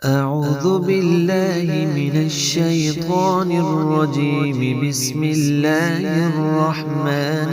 أعوذ بالله من الشيطان الرجيم بسم الله الرحمن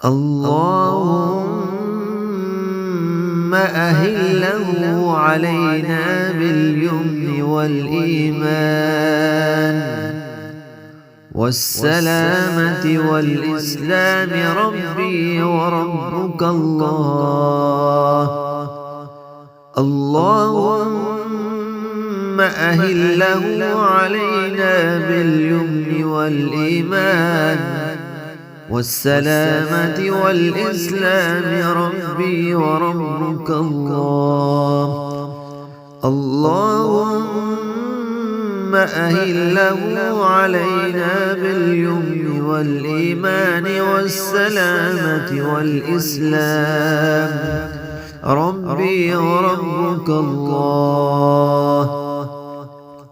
اللهم أهله علينا باليمن والإيمان والسلامة والإسلام ربي وربك الله. اللهم أهله علينا باليمن والإيمان والسلامة والإسلام ربي وربك الله. اللهم أهله علينا باليمن والإيمان والسلامة والإسلام ربي وربك الله.